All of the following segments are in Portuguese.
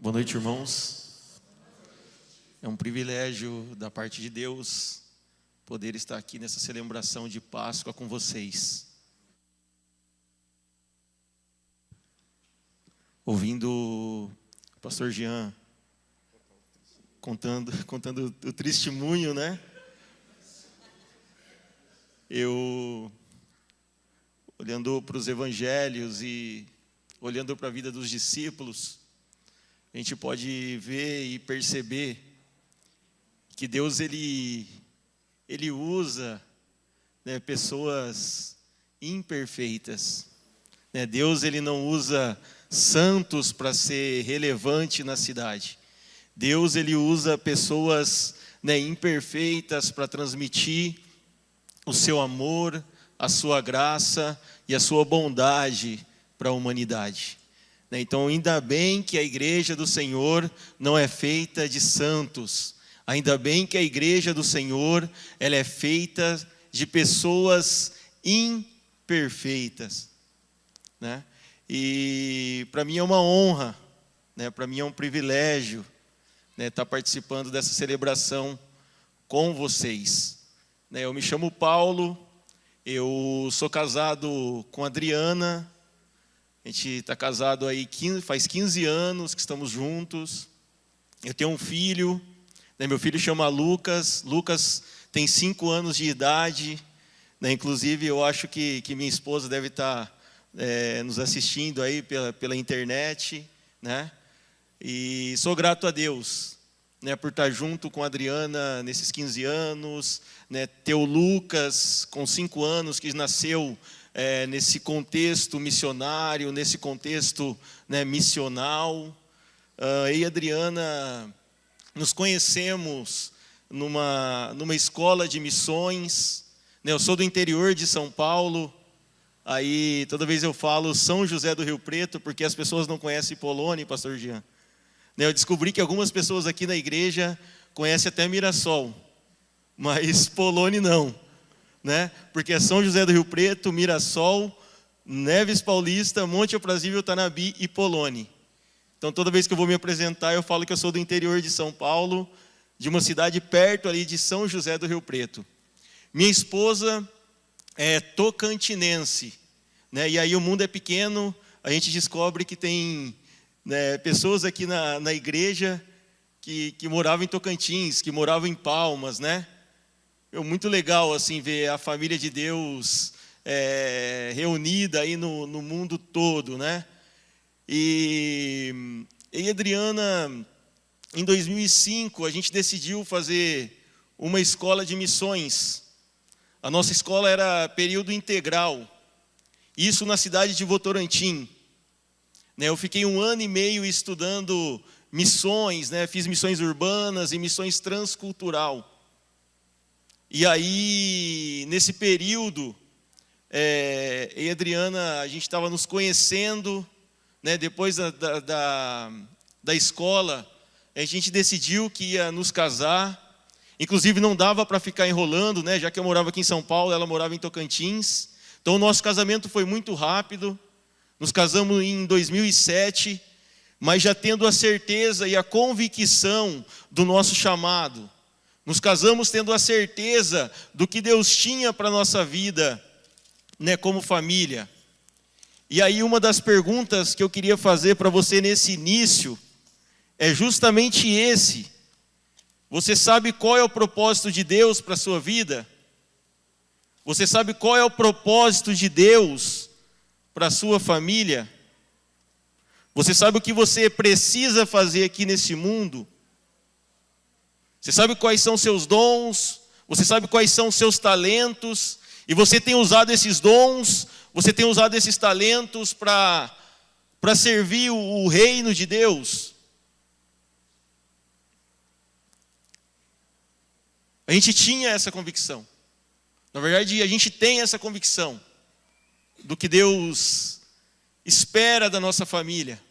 Boa noite, irmãos. É um privilégio da parte de Deus poder estar aqui nessa celebração de Páscoa com vocês. Ouvindo o pastor Jean contando o testemunho, né? Eu, olhando para os evangelhos e olhando para a vida dos discípulos, a gente pode ver e perceber que Deus ele usa, né, pessoas imperfeitas. Né? Deus ele não usa santos para ser relevante na cidade. Deus ele usa pessoas, né, imperfeitas para transmitir o seu amor, a sua graça e a sua bondade para a humanidade. Então, ainda bem que a igreja do Senhor não é feita de santos. Ainda bem que a igreja do Senhor ela é feita de pessoas imperfeitas. Né? E para mim é uma honra, né? Para mim é um privilégio, né, estar participando dessa celebração com vocês. Né? Eu me chamo Paulo, eu sou casado com a Adriana. A gente está casado aí faz 15 anos que estamos juntos. Eu tenho um filho, né? Meu filho chama Lucas. Lucas tem 5 anos de idade. Né? Inclusive, eu acho que minha esposa deve estar nos assistindo aí pela internet. Né? E sou grato a Deus, né, por estar junto com a Adriana nesses 15 anos. Né? Ter o Lucas com 5 anos, que nasceu nesse contexto missionário, nesse contexto, né, missional. Eu e a Adriana nos conhecemos numa escola de missões. Né, eu sou do interior de São Paulo. Aí toda vez eu falo São José do Rio Preto, porque as pessoas não conhecem Polônia, pastor Jean. Né, eu descobri que algumas pessoas aqui na igreja conhecem até Mirassol, mas Polônia não. Né? Porque é São José do Rio Preto, Mirassol, Neves Paulista, Monte Aprazível, Tanabi e Polônia. Então toda vez que eu vou me apresentar eu falo que eu sou do interior de São Paulo, de uma cidade perto ali de São José do Rio Preto. Minha esposa é tocantinense, né? E aí o mundo é pequeno, a gente descobre que tem, né, pessoas aqui na igreja que moravam em Tocantins, que moravam em Palmas, né? É muito legal assim ver a família de Deus reunida aí no mundo todo, né? E eu e a Adriana, em 2005, a gente decidiu fazer uma escola de missões. A nossa escola era período integral, isso na cidade de Votorantim. Eu fiquei 1 ano e meio estudando missões, né? Fiz missões urbanas e missões transcultural. E aí, nesse período, eu e a Adriana, a gente estava nos conhecendo, né? Depois da escola, a gente decidiu que ia nos casar. Inclusive, não dava para ficar enrolando, né? Já que eu morava aqui em São Paulo, ela morava em Tocantins. Então, o nosso casamento foi muito rápido. Nos casamos em 2007, mas já tendo a certeza e a convicção do nosso chamado. Nos casamos tendo a certeza do que Deus tinha para a nossa vida, né, como família. E aí uma das perguntas que eu queria fazer para você nesse início é justamente esse. Você sabe qual é o propósito de Deus para a sua vida? Você sabe qual é o propósito de Deus para a sua família? Você sabe o que você precisa fazer aqui nesse mundo? Você sabe quais são seus dons, você sabe quais são seus talentos, e você tem usado esses dons, você tem usado esses talentos para servir o reino de Deus. A gente tinha essa convicção. Na verdade, a gente tem essa convicção do que Deus espera da nossa família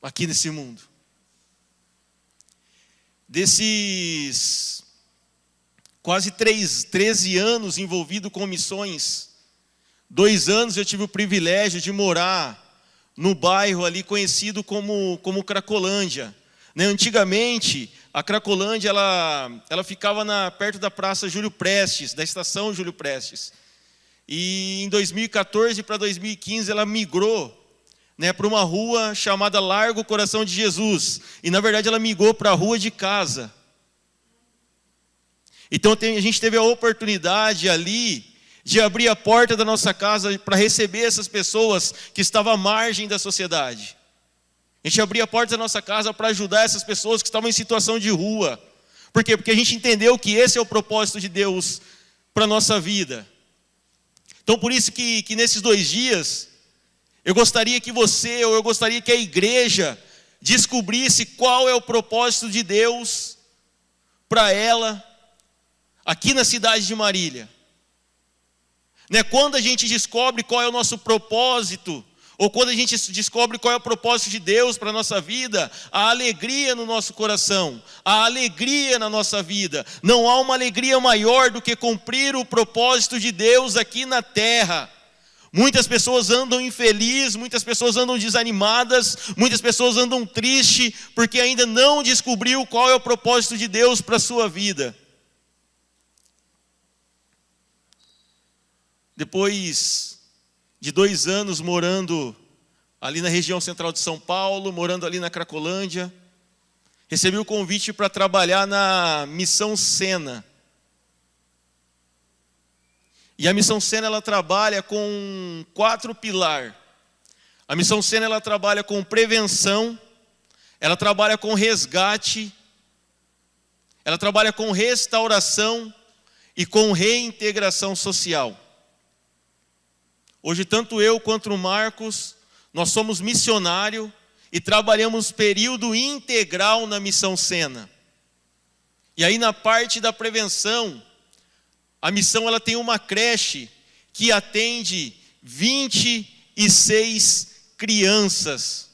aqui nesse mundo. Desses quase 13 anos envolvido com missões, 2 anos eu tive o privilégio de morar no bairro ali conhecido como Cracolândia. Né? Antigamente, a Cracolândia ela ficava perto da Praça Júlio Prestes, da estação Júlio Prestes. E em 2014 para 2015 ela migrou, né, para uma rua chamada Largo Coração de Jesus. E na verdade ela migrou para a Rua de Casa. Então a gente teve a oportunidade ali de abrir a porta da nossa casa para receber essas pessoas que estavam à margem da sociedade. A gente abria a porta da nossa casa para ajudar essas pessoas que estavam em situação de rua. Por quê? Porque a gente entendeu que esse é o propósito de Deus para a nossa vida. Então por isso que nesses 2 dias, eu gostaria que eu gostaria que a igreja descobrisse qual é o propósito de Deus para ela, aqui na cidade de Marília. Né? Quando a gente descobre qual é o nosso propósito, ou quando a gente descobre qual é o propósito de Deus para a nossa vida, a alegria no nosso coração, a alegria na nossa vida. Não há uma alegria maior do que cumprir o propósito de Deus aqui na terra. Muitas pessoas andam infelizes, muitas pessoas andam desanimadas, muitas pessoas andam tristes, porque ainda não descobriu qual é o propósito de Deus para a sua vida. Depois de 2 anos morando ali na região central de São Paulo, morando ali na Cracolândia, recebi o convite para trabalhar na Missão Sena. E a Missão Sena ela trabalha com 4 pilares. A Missão Sena ela trabalha com prevenção, ela trabalha com resgate, ela trabalha com restauração e com reintegração social. Hoje, tanto eu quanto o Marcos, nós somos missionários e trabalhamos período integral na Missão Sena. E aí, na parte da prevenção, a missão ela tem uma creche que atende 26 crianças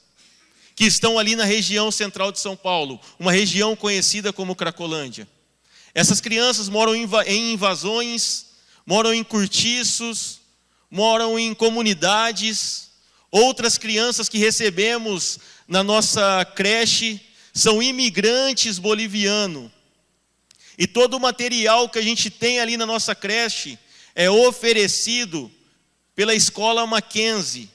que estão ali na região central de São Paulo, uma região conhecida como Cracolândia. Essas crianças moram em invasões, moram em cortiços, moram em comunidades. Outras crianças que recebemos na nossa creche são imigrantes bolivianos. E todo o material que a gente tem ali na nossa creche é oferecido pela Escola Mackenzie.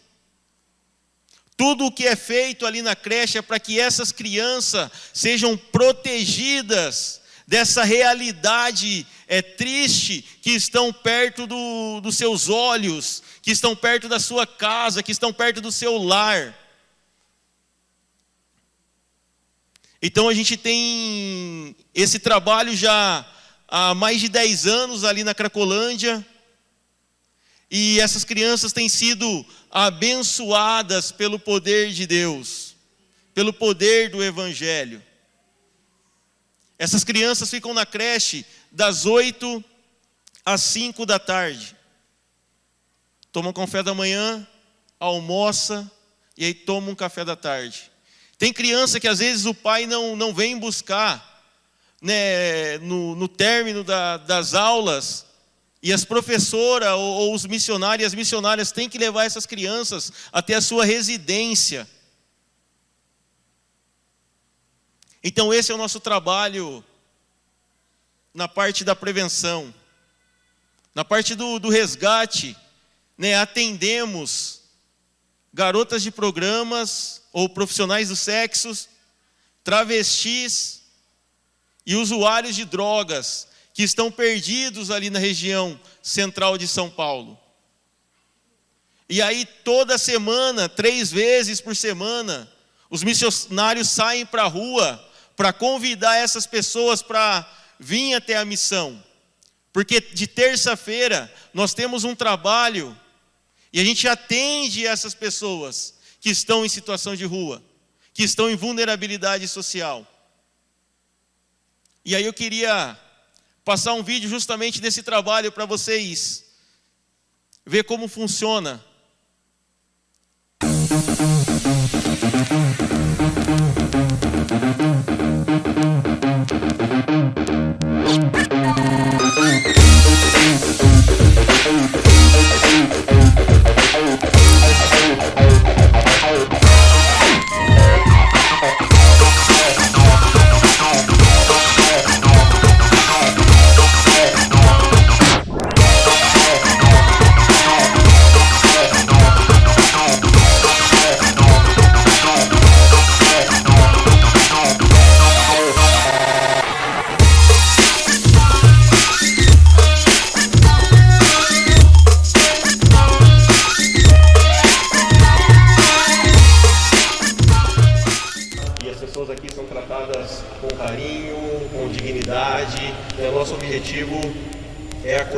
Tudo o que é feito ali na creche é para que essas crianças sejam protegidas dessa realidade triste que estão perto dos seus olhos, que estão perto da sua casa, que estão perto do seu lar. Então a gente tem esse trabalho já há mais de 10 anos ali na Cracolândia, e essas crianças têm sido abençoadas pelo poder de Deus, pelo poder do Evangelho. Essas crianças ficam na creche das 8 às 5 da tarde. Tomam café da manhã, almoça e aí tomam um café da tarde. Tem criança que às vezes o pai não vem buscar, né, no término das aulas, e as professoras ou os missionários e as missionárias têm que levar essas crianças até a sua residência. Então esse é o nosso trabalho na parte da prevenção. Na parte do resgate, né, atendemos garotas de programas ou profissionais do sexo, travestis e usuários de drogas que estão perdidos ali na região central de São Paulo. E aí toda semana, 3 vezes por semana, os missionários saem para a rua para convidar essas pessoas para vir até a missão. Porque de terça-feira nós temos um trabalho e a gente atende essas pessoas que estão em situação de rua, que estão em vulnerabilidade social. E aí eu queria passar um vídeo justamente desse trabalho para vocês ver como funciona.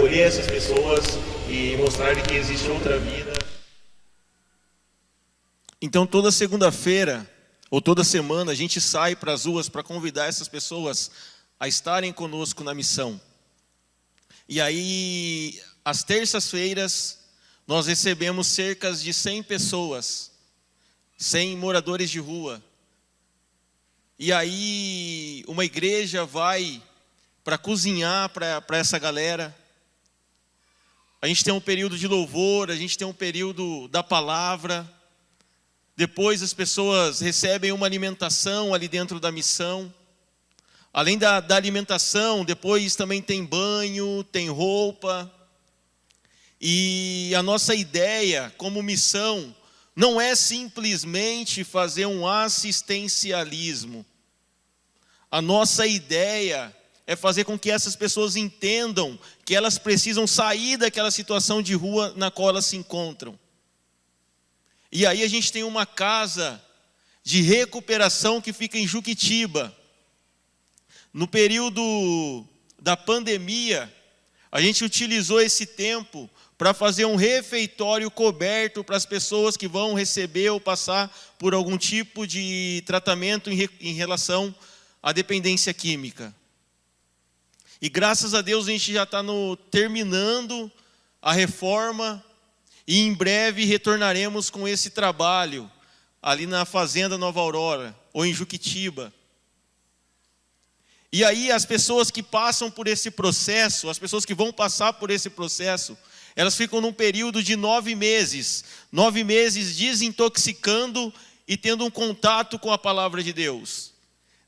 acolher essas pessoas e mostrar que existe outra vida. Então toda segunda-feira ou toda semana a gente sai para as ruas para convidar essas pessoas a estarem conosco na missão. E aí, às terças-feiras, nós recebemos cerca de 100 pessoas, 100 moradores de rua. E aí, uma igreja vai para cozinhar para essa galera. A gente tem um período de louvor, a gente tem um período da palavra. Depois as pessoas recebem uma alimentação ali dentro da missão. Além da alimentação, depois também tem banho, tem roupa. E a nossa ideia como missão não é simplesmente fazer um assistencialismo. A nossa ideia é fazer com que essas pessoas entendam que elas precisam sair daquela situação de rua na qual elas se encontram. E aí a gente tem uma casa de recuperação que fica em Juquitiba. No período da pandemia, a gente utilizou esse tempo para fazer um refeitório coberto para as pessoas que vão receber ou passar por algum tipo de tratamento em relação à dependência química. E graças a Deus a gente já está terminando a reforma e em breve retornaremos com esse trabalho ali na Fazenda Nova Aurora ou em Juquitiba. E aí as pessoas que passam por esse processo, as pessoas que vão passar por esse processo, elas ficam num período de 9 meses. 9 meses desintoxicando e tendo um contato com a palavra de Deus.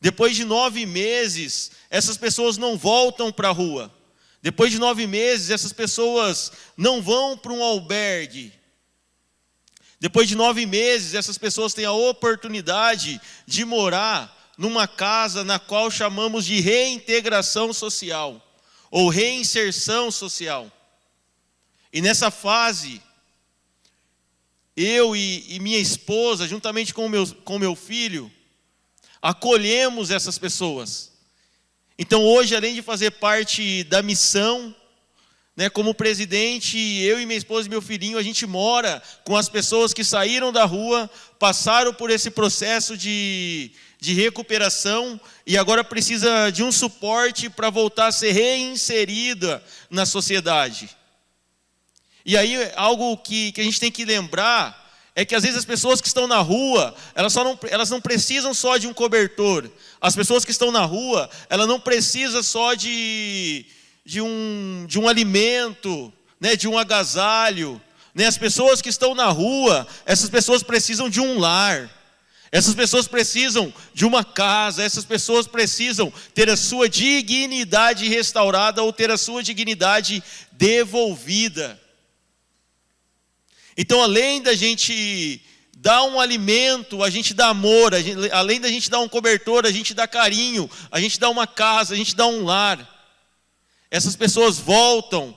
Depois de 9 meses, essas pessoas não voltam para a rua. Depois de 9 meses, essas pessoas não vão para um albergue. Depois de 9 meses, essas pessoas têm a oportunidade de morar numa casa na qual chamamos de reintegração social, ou reinserção social. E nessa fase, eu e minha esposa, juntamente com meu filho, acolhemos essas pessoas. Então hoje, além de fazer parte da missão, como presidente, eu e minha esposa e meu filhinho, a gente mora com as pessoas que saíram da rua, passaram por esse processo de recuperação e agora precisa de um suporte para voltar a ser reinserida na sociedade. E aí algo que a gente tem que lembrar é que às vezes as pessoas que estão na rua, elas não precisam só de um cobertor. As pessoas que estão na rua, elas não precisam só de um alimento, de um agasalho. As pessoas que estão na rua, essas pessoas precisam de um lar. Essas pessoas precisam de uma casa. Essas pessoas precisam ter a sua dignidade restaurada ou ter a sua dignidade devolvida. Então, além da gente dar um alimento, a gente dá amor, além da gente dar um cobertor, a gente dá carinho, a gente dá uma casa, a gente dá um lar. Essas pessoas voltam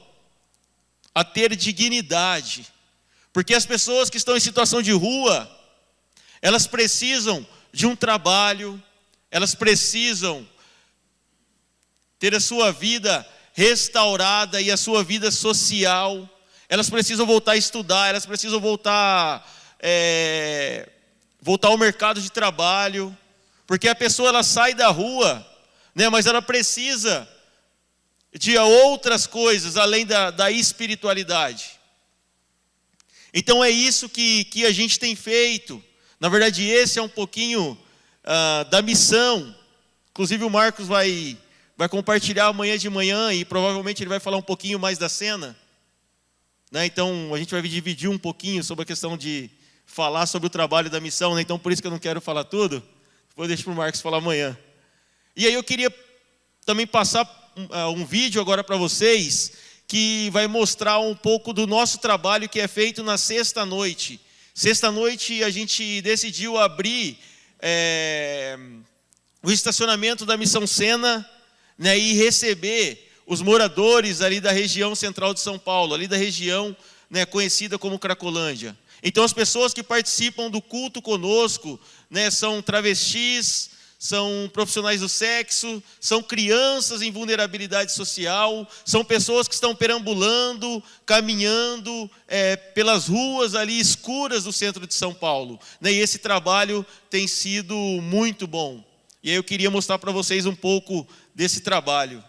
a ter dignidade, porque as pessoas que estão em situação de rua, elas precisam de um trabalho, elas precisam ter a sua vida restaurada e a sua vida social. Elas precisam voltar a estudar, elas precisam voltar ao mercado de trabalho, porque a pessoa ela sai da rua, mas ela precisa de outras coisas além da espiritualidade. Então é isso que a gente tem feito. Na verdade, esse é um pouquinho da missão. Inclusive o Marcos vai compartilhar amanhã de manhã e provavelmente ele vai falar um pouquinho mais da cena. Então a gente vai dividir um pouquinho sobre a questão de falar sobre o trabalho da missão. Então por isso que eu não quero falar tudo. Depois deixo para o Marcos falar amanhã. E aí eu queria também passar um vídeo agora para vocês que vai mostrar um pouco do nosso trabalho que é feito na sexta-noite. Sexta-noite a gente decidiu abrir o estacionamento da Missão Sena, e receber os moradores ali da região central de São Paulo, ali da região conhecida como Cracolândia. Então as pessoas que participam do culto conosco, são travestis, são profissionais do sexo, são crianças em vulnerabilidade social, são pessoas que estão perambulando, caminhando pelas ruas ali escuras do centro de São Paulo. E esse trabalho tem sido muito bom. E aí eu queria mostrar para vocês um pouco desse trabalho.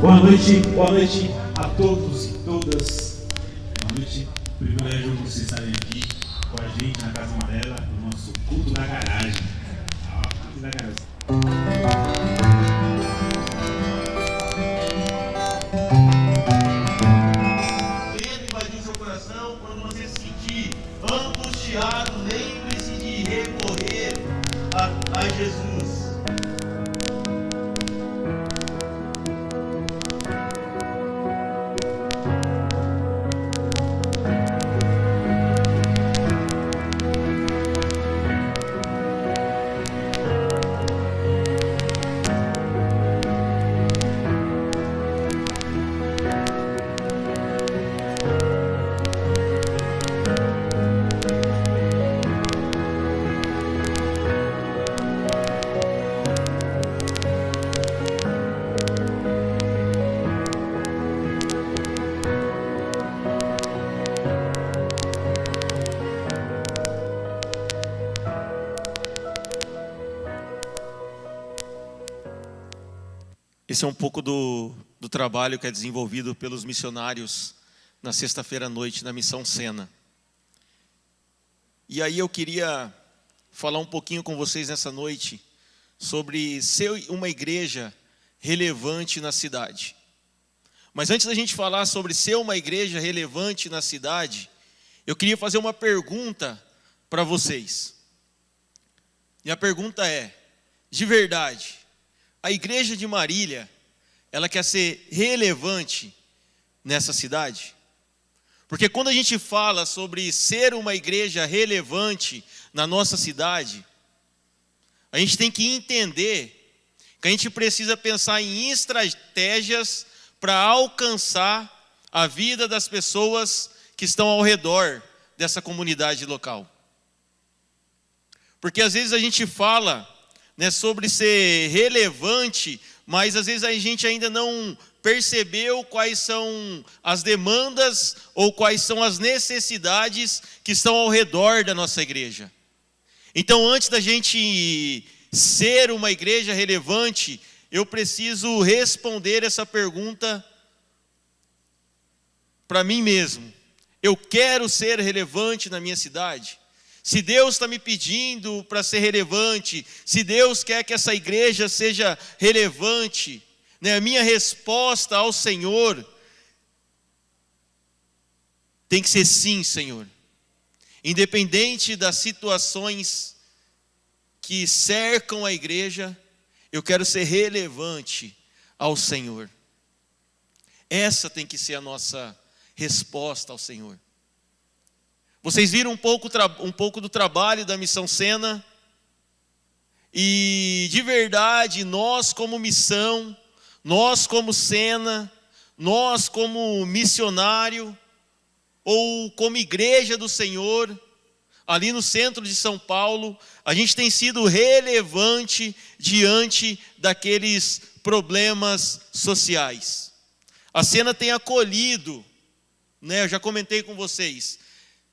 Boa noite a todos e todas. Boa noite, privilégio vocês estarem aqui com a gente na Casa Amarela, no nosso culto da garagem. Culto da garagem. Medo invadir seu coração, quando você se sentir angustiado, lembre-se de recorrer a Jesus. Esse é um pouco do trabalho que é desenvolvido pelos missionários na sexta-feira à noite, na Missão Sena. E aí eu queria falar um pouquinho com vocês nessa noite sobre ser uma igreja relevante na cidade. Mas antes da gente falar sobre ser uma igreja relevante na cidade, eu queria fazer uma pergunta para vocês. E a pergunta é, de verdade, a igreja de Marília, ela quer ser relevante nessa cidade? Porque quando a gente fala sobre ser uma igreja relevante na nossa cidade, a gente tem que entender que a gente precisa pensar em estratégias para alcançar a vida das pessoas que estão ao redor dessa comunidade local. Porque às vezes a gente fala sobre ser relevante, mas às vezes a gente ainda não percebeu quais são as demandas ou quais são as necessidades que estão ao redor da nossa igreja. Então, antes da gente ser uma igreja relevante, eu preciso responder essa pergunta para mim mesmo. Eu quero ser relevante na minha cidade? Se Deus está me pedindo para ser relevante, se Deus quer que essa igreja seja relevante, a minha resposta ao Senhor tem que ser sim, Senhor. Independente das situações que cercam a igreja, eu quero ser relevante ao Senhor. Essa tem que ser a nossa resposta ao Senhor. Vocês viram um pouco do trabalho da Missão Sena, e de verdade, nós como missão, nós como Sena, nós como missionário, ou como igreja do Senhor, ali no centro de São Paulo, a gente tem sido relevante diante daqueles problemas sociais. A Sena tem acolhido, eu já comentei com vocês,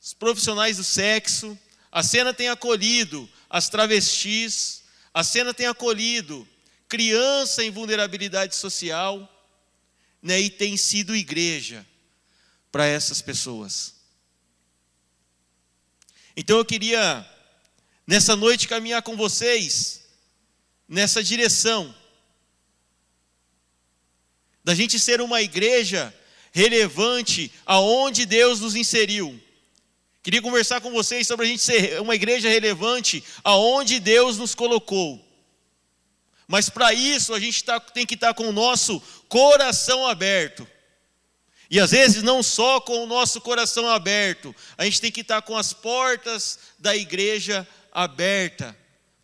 os profissionais do sexo, a Sena tem acolhido as travestis, a Sena tem acolhido criança em vulnerabilidade social, e tem sido igreja para essas pessoas. Então eu queria, nessa noite, caminhar com vocês nessa direção, da gente ser uma igreja relevante aonde Deus nos inseriu. Queria conversar com vocês sobre a gente ser uma igreja relevante aonde Deus nos colocou. Mas para isso a gente tem que estar com o nosso coração aberto. E às vezes não só com o nosso coração aberto, a gente tem que estar com as portas da igreja abertas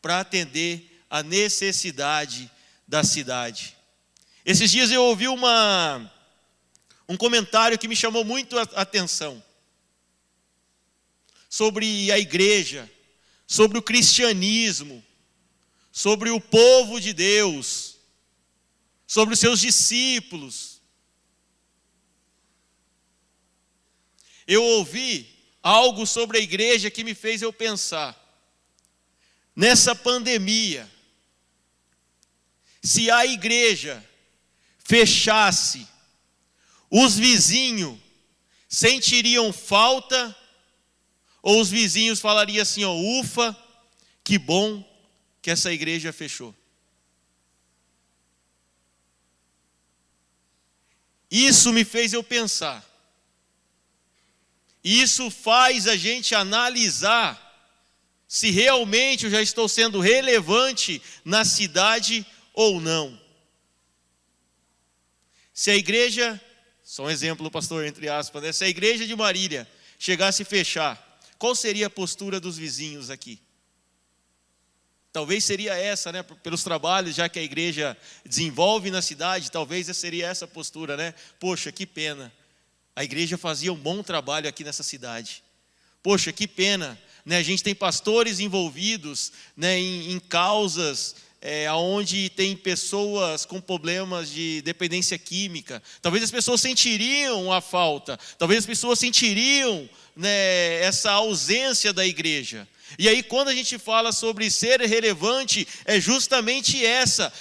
para atender a necessidade da cidade. Esses dias eu ouvi um comentário que me chamou muito a atenção sobre a igreja, sobre o cristianismo, sobre o povo de Deus, sobre os seus discípulos. Eu ouvi algo sobre a igreja que me fez eu pensar, nessa pandemia, se a igreja fechasse, os vizinhos sentiriam falta, ou os vizinhos falariam assim, ó, ufa, que bom que essa igreja fechou. Isso me fez eu pensar. Isso faz a gente analisar se realmente eu já estou sendo relevante na cidade ou não. Se a igreja, só um exemplo, pastor, entre aspas, né? Se a igreja de Marília chegasse a fechar, qual seria a postura dos vizinhos aqui? Talvez seria essa, né? Pelos trabalhos já que a igreja desenvolve na cidade, talvez seria essa postura, né? Poxa, que pena. A igreja fazia um bom trabalho aqui nessa cidade. Poxa, que pena, né? A gente tem pastores envolvidos, né, em causas onde tem pessoas com problemas de dependência química. Talvez as pessoas sentiriam a falta, talvez as pessoas sentiriam, né, essa ausência da igreja. E aí quando a gente fala sobre ser relevante, é justamente essa,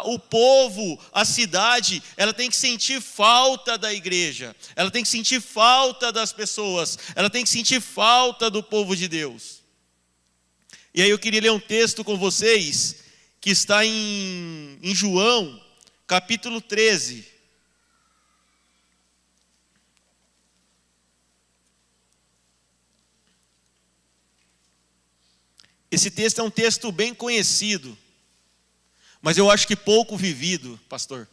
o povo, a cidade, ela tem que sentir falta da igreja, ela tem que sentir falta das pessoas, ela tem que sentir falta do povo de Deus. E aí eu queria ler um texto com vocês, que está em João, capítulo 13. Esse texto é um texto bem conhecido, mas eu acho que pouco vivido, pastor.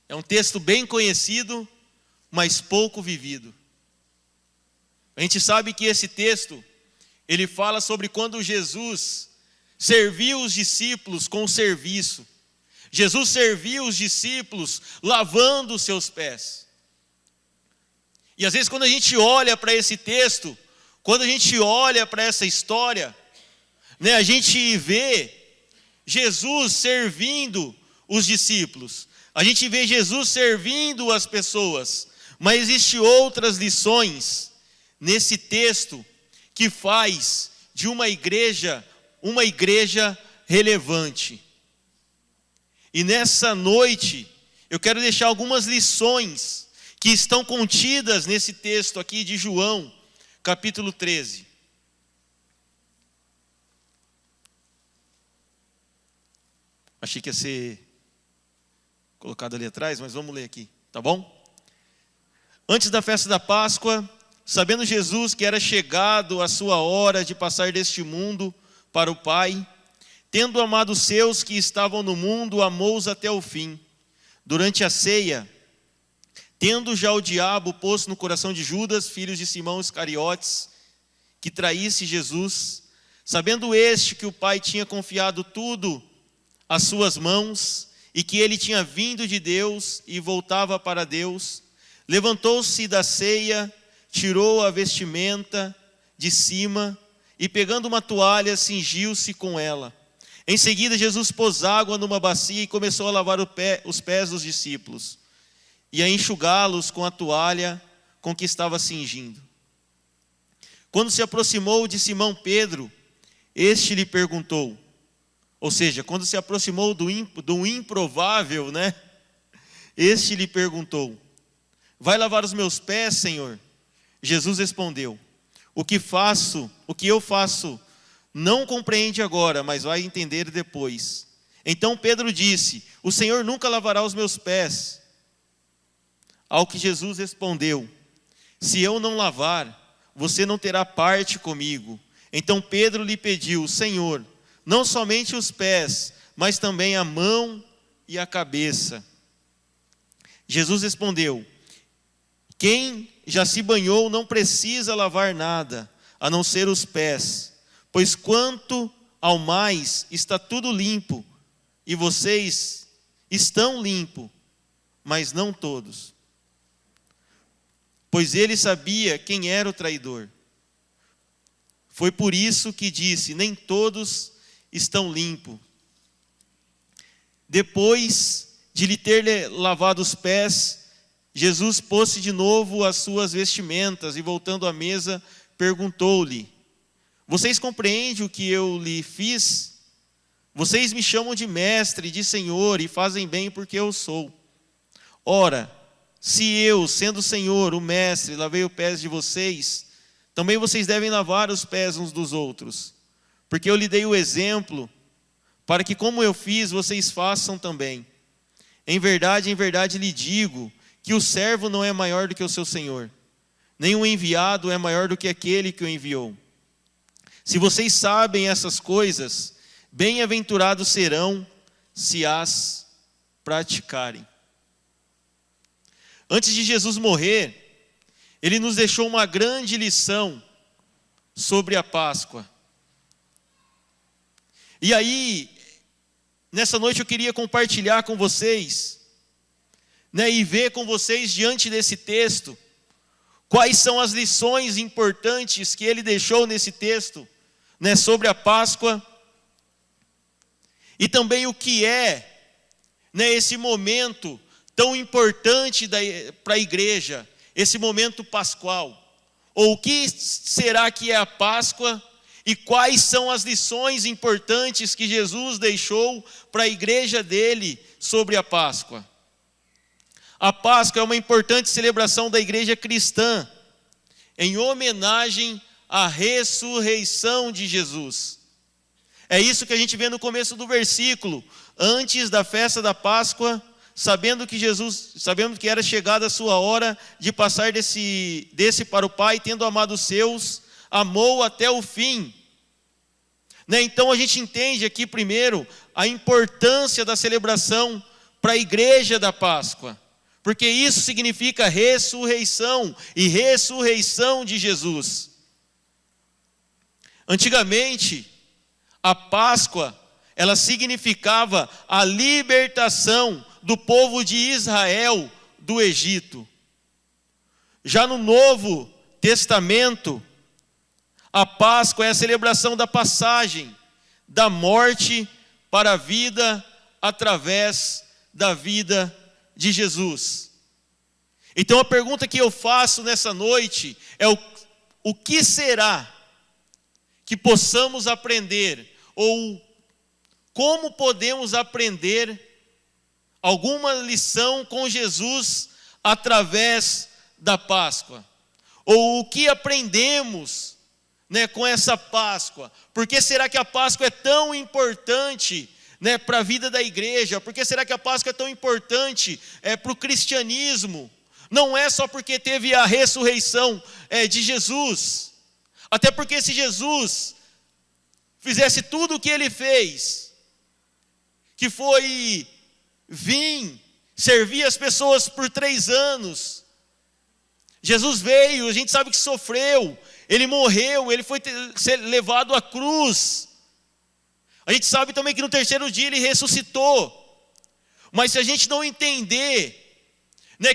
É um texto bem conhecido, mas pouco vivido. A gente sabe que esse texto, ele fala sobre quando Jesus serviu os discípulos com o serviço. Jesus serviu os discípulos lavando os seus pés. E às vezes quando a gente olha para esse texto, quando a gente olha para essa história, né, a gente vê Jesus servindo os discípulos. A gente vê Jesus servindo as pessoas. Mas existem outras lições nesse texto que faz de uma igreja relevante. E nessa noite, eu quero deixar algumas lições que estão contidas nesse texto aqui de João, capítulo 13. Achei que ia ser colocado ali atrás, mas vamos ler aqui, tá bom? Antes da festa da Páscoa, sabendo Jesus que era chegado a sua hora de passar deste mundo para o Pai, tendo amado os seus que estavam no mundo, amou-os até o fim. Durante a ceia, tendo já o diabo posto no coração de Judas, filho de Simão Iscariotes, que traísse Jesus, sabendo este que o Pai tinha confiado tudo às suas mãos, e que ele tinha vindo de Deus e voltava para Deus, levantou-se da ceia, tirou a vestimenta de cima, e pegando uma toalha, cingiu-se com ela. Em seguida, Jesus pôs água numa bacia e começou a lavar os pés dos discípulos, e a enxugá-los com a toalha com que estava cingindo. Quando se aproximou de Simão Pedro, este lhe perguntou, ou seja, quando se aproximou do improvável, né? Este lhe perguntou, vai lavar os meus pés, Senhor? Jesus respondeu, o que eu faço, não compreende agora, mas vai entender depois. Então Pedro disse, o Senhor nunca lavará os meus pés. Ao que Jesus respondeu, se eu não lavar, você não terá parte comigo. Então Pedro lhe pediu, Senhor, não somente os pés, mas também a mão e a cabeça. Jesus respondeu, quem já se banhou não precisa lavar nada, a não ser os pés, pois quanto ao mais está tudo limpo, e estão limpos, mas não todos. Pois ele sabia quem era o traidor. Foi por isso que disse: nem todos estão limpos. Depois de lhe ter lavado os pés, Jesus pôs-se de novo as suas vestimentas e, voltando à mesa, perguntou-lhe: vocês compreendem o que eu lhe fiz? Vocês me chamam de mestre e de senhor, e fazem bem porque eu sou. Ora, se eu, sendo Senhor, o mestre, lavei os pés de vocês, também vocês devem lavar os pés uns dos outros. Porque eu lhe dei o exemplo, para que como eu fiz, vocês façam também. Em verdade lhe digo, que o servo não é maior do que o seu senhor, nem o enviado é maior do que aquele que o enviou. Se vocês sabem essas coisas, bem-aventurados serão se as praticarem. Antes de Jesus morrer, ele nos deixou uma grande lição sobre a Páscoa. E aí, nessa noite eu queria compartilhar com vocês, e ver com vocês diante desse texto, quais são as lições importantes que ele deixou nesse texto, sobre a Páscoa, e também o que é, esse momento tão importante para a igreja, esse momento pascual, ou o que será que é a Páscoa, e quais são as lições importantes que Jesus deixou para a igreja dele sobre a Páscoa. A Páscoa é uma importante celebração da igreja cristã, em homenagem à ressurreição de Jesus. É isso que a gente vê no começo do versículo. Antes da festa da Páscoa, sabendo que era chegada a sua hora de passar desse para o Pai, tendo amado os seus, amou até o fim. Então a gente entende aqui primeiro a importância da celebração para a igreja da Páscoa, porque isso significa ressurreição e ressurreição de Jesus. Antigamente, a Páscoa, ela significava a libertação do povo de Israel do Egito. Já no Novo Testamento, a Páscoa é a celebração da passagem da morte para a vida através da vida de Jesus. Então a pergunta que eu faço nessa noite é o que será que possamos aprender, ou como podemos aprender alguma lição com Jesus através da Páscoa? Ou o que aprendemos com essa Páscoa? Por que será que a Páscoa é tão importante para a vida da igreja? Por que será que a Páscoa é tão importante para o cristianismo? Não é só porque teve a ressurreição de Jesus. Até porque se Jesus fizesse tudo o que ele fez, que foi vir, servir as pessoas por 3 anos. Jesus veio, a gente sabe que sofreu, ele morreu, ele foi ser levado à cruz. A gente sabe também que no 3º dia ele ressuscitou. Mas se a gente não entender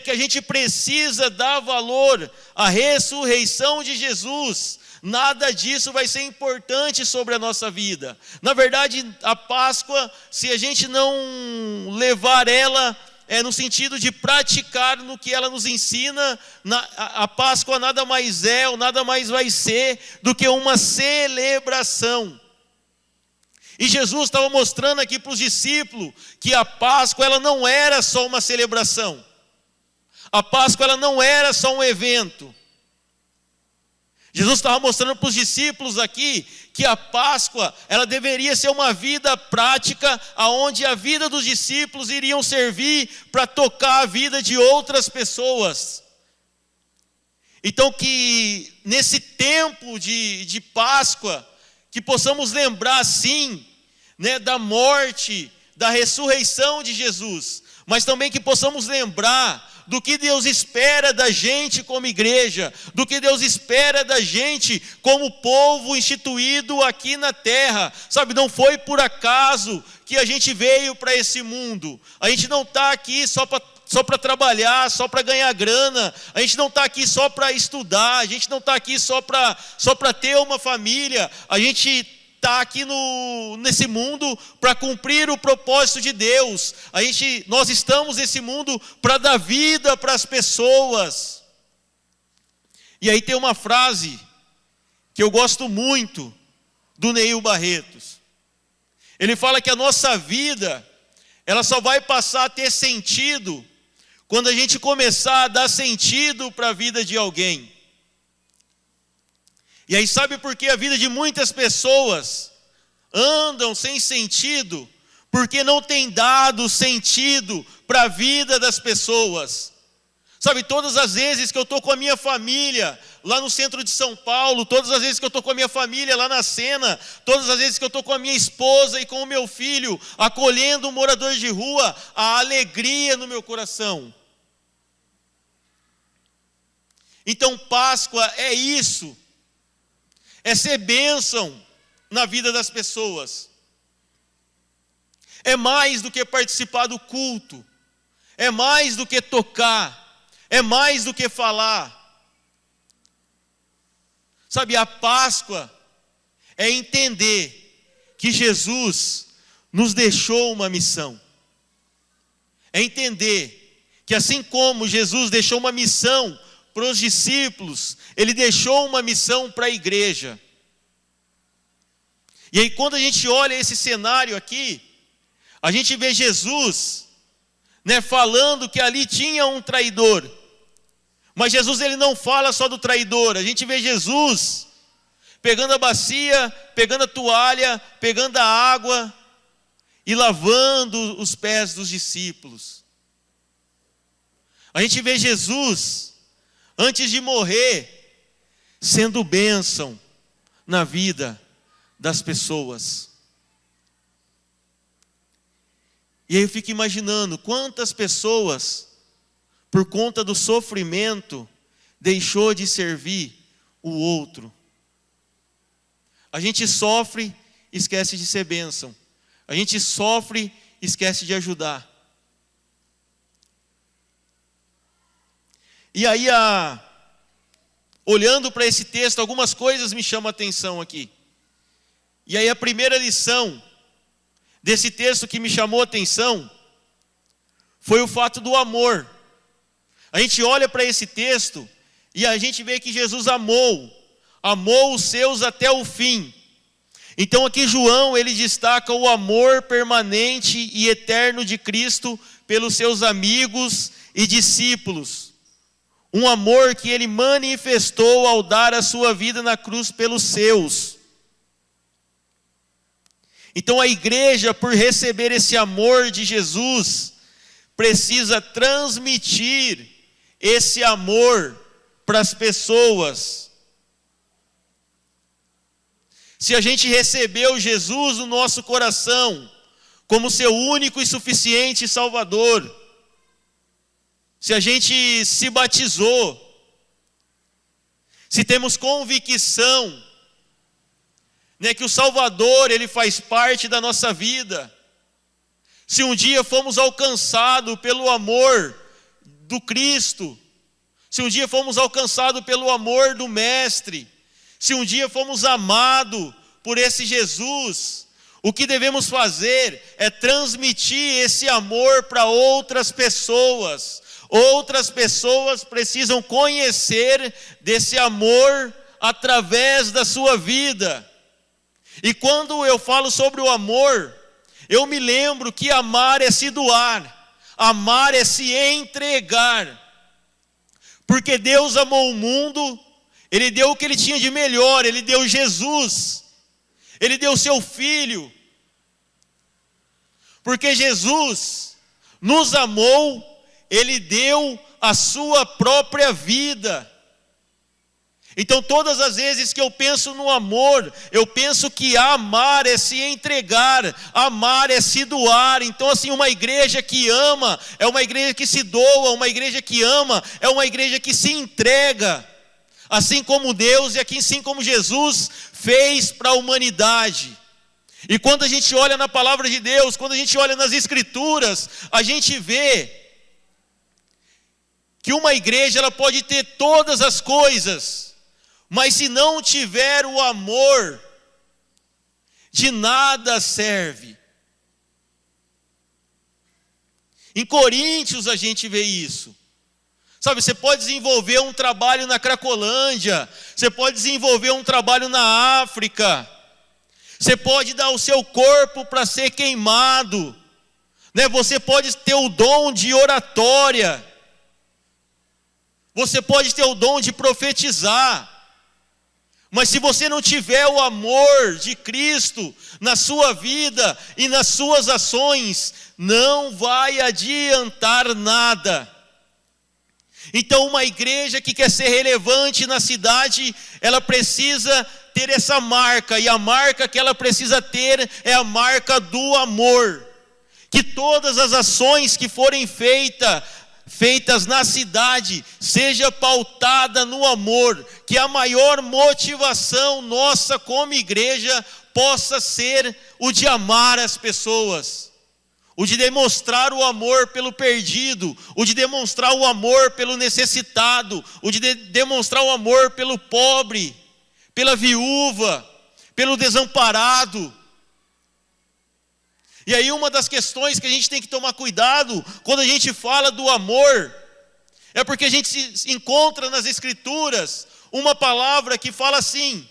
que a gente precisa dar valor à ressurreição de Jesus, nada disso vai ser importante sobre a nossa vida. Na verdade, a Páscoa, se a gente não levar ela no sentido de praticar no que ela nos ensina, a Páscoa nada mais é ou nada mais vai ser do que uma celebração. E Jesus estava mostrando aqui para os discípulos que a Páscoa ela não era só uma celebração. A Páscoa ela não era só um evento. Jesus estava mostrando para os discípulos aqui que a Páscoa ela deveria ser uma vida prática, aonde a vida dos discípulos iriam servir para tocar a vida de outras pessoas. Então que nesse tempo de Páscoa, que possamos lembrar sim, da morte, da ressurreição de Jesus, mas também que possamos lembrar do que Deus espera da gente como igreja, do que Deus espera da gente como povo instituído aqui na terra. Sabe, não foi por acaso que a gente veio para esse mundo. A gente não está aqui só para trabalhar, só para ganhar grana. A gente não está aqui só para estudar. A gente não está aqui só para ter uma família. A gente está aqui nesse mundo para cumprir o propósito de Deus. Nós estamos nesse mundo para dar vida para as pessoas. E aí tem uma frase que eu gosto muito do Neil Barretos. Ele fala que a nossa vida, ela só vai passar a ter sentido quando a gente começar a dar sentido para a vida de alguém. E aí sabe por que a vida de muitas pessoas andam sem sentido? Porque não tem dado sentido para a vida das pessoas. Sabe, todas as vezes que eu estou com a minha família lá no centro de São Paulo, todas as vezes que eu estou com a minha família lá na Sena, todas as vezes que eu estou com a minha esposa e com o meu filho, acolhendo um morador de rua, a alegria no meu coração. Então Páscoa é isso, é ser bênção na vida das pessoas. É mais do que participar do culto, é mais do que tocar, é mais do que falar. Sabe, a Páscoa é entender que Jesus nos deixou uma missão. É entender que assim como Jesus deixou uma missão para os discípulos, Ele deixou uma missão para a igreja. E aí quando a gente olha esse cenário aqui, a gente vê Jesus, falando que ali tinha um traidor. Mas Jesus, ele não fala só do traidor. A gente vê Jesus pegando a bacia, pegando a toalha, pegando a água e lavando os pés dos discípulos. A gente vê Jesus, antes de morrer, sendo bênção na vida das pessoas. E aí eu fico imaginando quantas pessoas, por conta do sofrimento, deixou de servir o outro. A gente sofre, esquece de ser bênção. A gente sofre, esquece de ajudar. E aí, olhando para esse texto, algumas coisas me chamam a atenção aqui. E aí a primeira lição desse texto que me chamou a atenção foi o fato do amor. A gente olha para esse texto e a gente vê que Jesus amou os seus até o fim. Então aqui João, ele destaca o amor permanente e eterno de Cristo pelos seus amigos e discípulos. Um amor que ele manifestou ao dar a sua vida na cruz pelos seus. Então a igreja, por receber esse amor de Jesus, precisa transmitir esse amor para as pessoas. Se a gente recebeu Jesus no nosso coração como seu único e suficiente Salvador, se a gente se batizou, se temos convicção, que o Salvador, ele faz parte da nossa vida, se um dia fomos alcançados pelo amor do Cristo, se um dia fomos alcançados pelo amor do Mestre, se um dia fomos amados por esse Jesus, o que devemos fazer é transmitir esse amor para outras pessoas. Outras pessoas precisam conhecer desse amor através da sua vida. E quando eu falo sobre o amor, eu me lembro que amar é se doar, amar é se entregar. Porque Deus amou o mundo, Ele deu o que Ele tinha de melhor, Ele deu Jesus, Ele deu o seu Filho. Porque Jesus nos amou, Ele deu a sua própria vida. Então todas as vezes que eu penso no amor, eu penso que amar é se entregar, amar é se doar. Então assim, uma igreja que ama é uma igreja que se doa, uma igreja que ama é uma igreja que se entrega, assim como Deus e assim como Jesus fez para a humanidade. E quando a gente olha na palavra de Deus, quando a gente olha nas escrituras, a gente vê que uma igreja ela pode ter todas as coisas, mas se não tiver o amor, de nada serve. Em Coríntios a gente vê isso. Sabe, você pode desenvolver um trabalho na Cracolândia, você pode desenvolver um trabalho na África, você pode dar o seu corpo para ser queimado, né? Você pode ter o dom de oratória, você pode ter o dom de profetizar, mas se você não tiver o amor de Cristo na sua vida e nas suas ações, não vai adiantar nada. Então uma igreja que quer ser relevante na cidade, ela precisa ter essa marca, e a marca que ela precisa ter é a marca do amor. Que todas as ações que forem feitas na cidade, seja pautada no amor, que a maior motivação nossa como igreja possa ser o de amar as pessoas, o de demonstrar o amor pelo perdido, o de demonstrar o amor pelo necessitado, o de demonstrar o amor pelo pobre, pela viúva, pelo desamparado. E aí uma das questões que a gente tem que tomar cuidado quando a gente fala do amor, é porque a gente se encontra nas escrituras uma palavra que fala assim: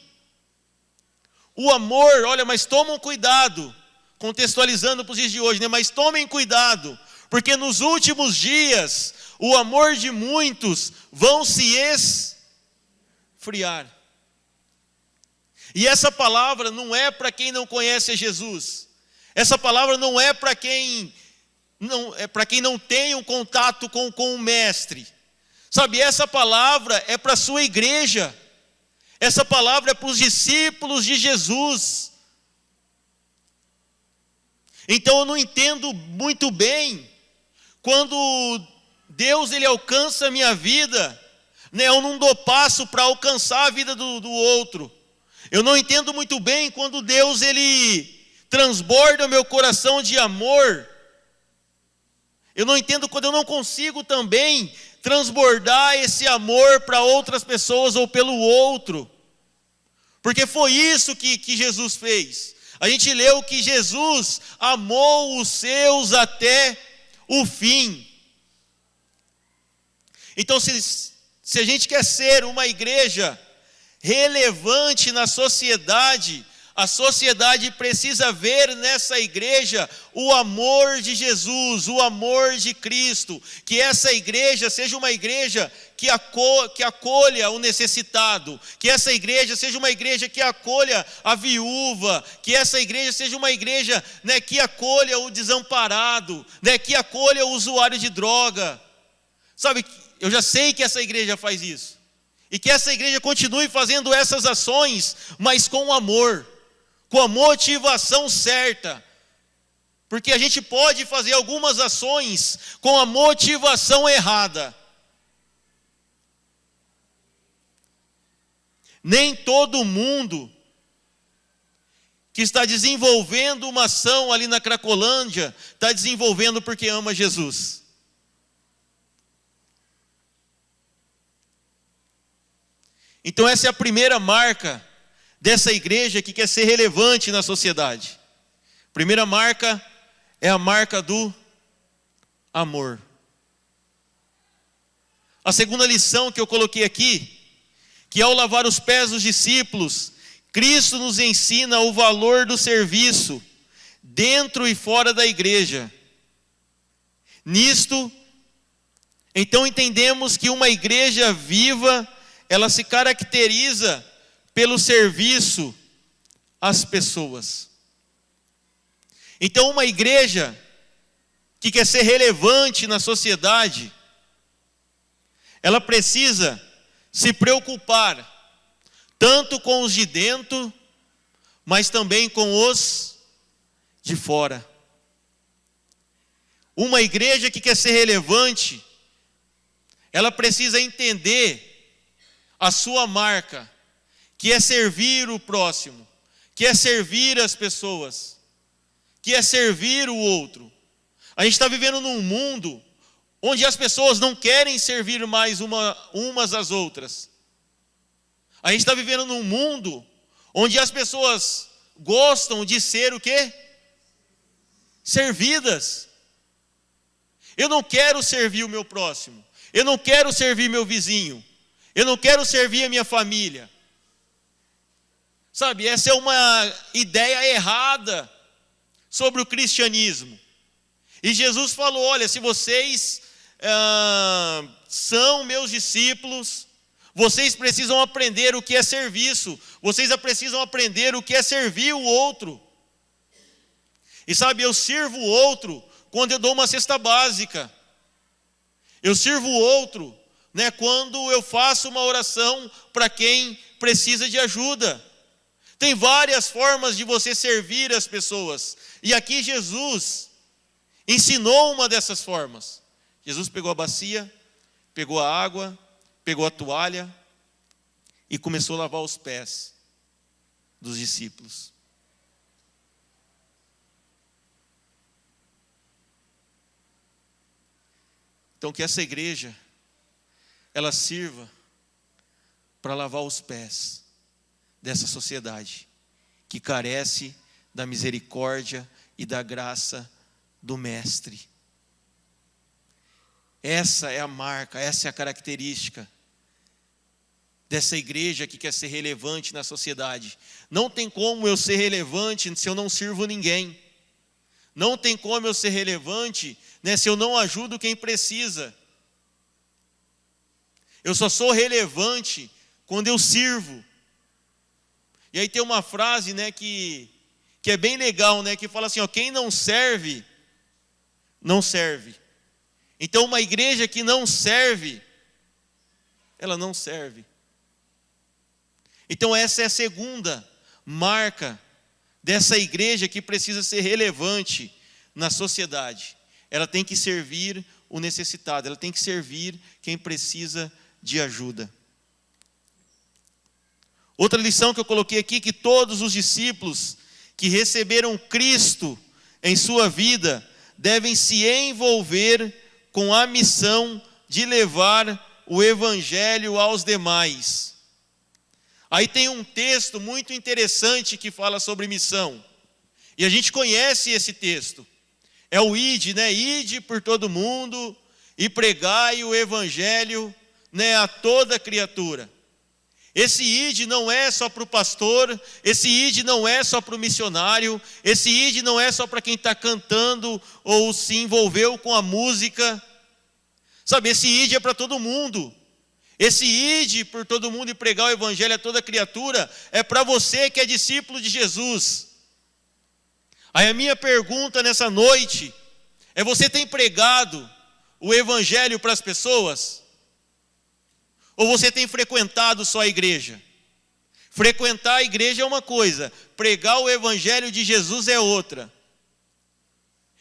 o amor, olha, mas tomam cuidado, contextualizando para os dias de hoje, né? Mas tomem cuidado, porque nos últimos dias o amor de muitos vão se esfriar. E essa palavra não é para quem não conhece a Jesus. Essa palavra não é para quem não tem um contato com o mestre. Sabe, essa palavra é para a sua igreja. Essa palavra é para os discípulos de Jesus. Então eu não entendo muito bem quando Deus ele alcança a minha vida, né? Eu não dou passo para alcançar a vida do outro. Eu não entendo muito bem quando Deus ele transborda o meu coração de amor. Eu não entendo quando eu não consigo também transbordar esse amor para outras pessoas ou pelo outro. Porque foi isso que Jesus fez. A gente leu que Jesus amou os seus até o fim. Então se a gente quer ser uma igreja relevante na sociedade, a sociedade precisa ver nessa igreja o amor de Jesus, o amor de Cristo. Que essa igreja seja uma igreja que acolha o necessitado. Que essa igreja seja uma igreja que acolha a viúva. Que essa igreja seja uma igreja, né, que acolha o desamparado, né, que acolha o usuário de droga. Sabe, eu já sei que essa igreja faz isso. E que essa igreja continue fazendo essas ações, mas com amor, com a motivação certa. Porque a gente pode fazer algumas ações com a motivação errada. Nem todo mundo que está desenvolvendo uma ação ali na Cracolândia está desenvolvendo porque ama Jesus. Então essa é a primeira marca dessa igreja que quer ser relevante na sociedade. Primeira marca é a marca do amor. A segunda lição que eu coloquei aqui, que ao lavar os pés dos discípulos, Cristo nos ensina o valor do serviço dentro e fora da igreja. Nisto, então entendemos que uma igreja viva, ela se caracteriza pelo serviço às pessoas. Então uma igreja que quer ser relevante na sociedade, ela precisa se preocupar tanto com os de dentro, mas também com os de fora. Uma igreja que quer ser relevante, ela precisa entender a sua marca, que é servir o próximo, que é servir as pessoas, que é servir o outro. A gente está vivendo num mundo onde as pessoas não querem servir mais umas às outras. A gente está vivendo num mundo onde as pessoas gostam de ser o quê? Servidas. Eu não quero servir o meu próximo. Eu não quero servir meu vizinho. Eu não quero servir a minha família. Sabe, essa é uma ideia errada sobre o cristianismo. E Jesus falou, olha, se vocês são meus discípulos, vocês precisam aprender o que é serviço. Vocês precisam aprender o que é servir o outro. E sabe, eu sirvo o outro quando eu dou uma cesta básica. Eu sirvo o outro, né, quando eu faço uma oração para quem precisa de ajuda. Tem várias formas de você servir as pessoas. E aqui Jesus ensinou uma dessas formas. Jesus pegou a bacia, pegou a água, pegou a toalha e começou a lavar os pés dos discípulos. Então que essa igreja, ela sirva para lavar os pés dessa sociedade que carece da misericórdia e da graça do Mestre. Essa é a marca, essa é a característica dessa igreja que quer ser relevante na sociedade. Não tem como eu ser relevante se eu não sirvo ninguém. Não tem como eu ser relevante, né, se eu não ajudo quem precisa. Eu só sou relevante quando eu sirvo. E aí tem uma frase, né, que é bem legal, né, que fala assim, ó, quem não serve, não serve. Então uma igreja que não serve, ela não serve. Então essa é a segunda marca dessa igreja que precisa ser relevante na sociedade. Ela tem que servir o necessitado, ela tem que servir quem precisa de ajuda. Outra lição que eu coloquei aqui, que todos os discípulos que receberam Cristo em sua vida devem se envolver com a missão de levar o evangelho aos demais. Aí tem um texto muito interessante que fala sobre missão. E a gente conhece esse texto. É o ide, né? Ide por todo mundo e pregai o evangelho, né, a toda criatura. Esse ide não é só para o pastor, esse ide não é só para o missionário, esse ide não é só para quem está cantando ou se envolveu com a música. Sabe, esse ide é para todo mundo. Esse ide por todo mundo e pregar o evangelho a toda criatura é para você que é discípulo de Jesus. Aí a minha pergunta nessa noite é: você tem pregado o evangelho para as pessoas? Ou você tem frequentado só a igreja? Frequentar a igreja é uma coisa, pregar o evangelho de Jesus é outra.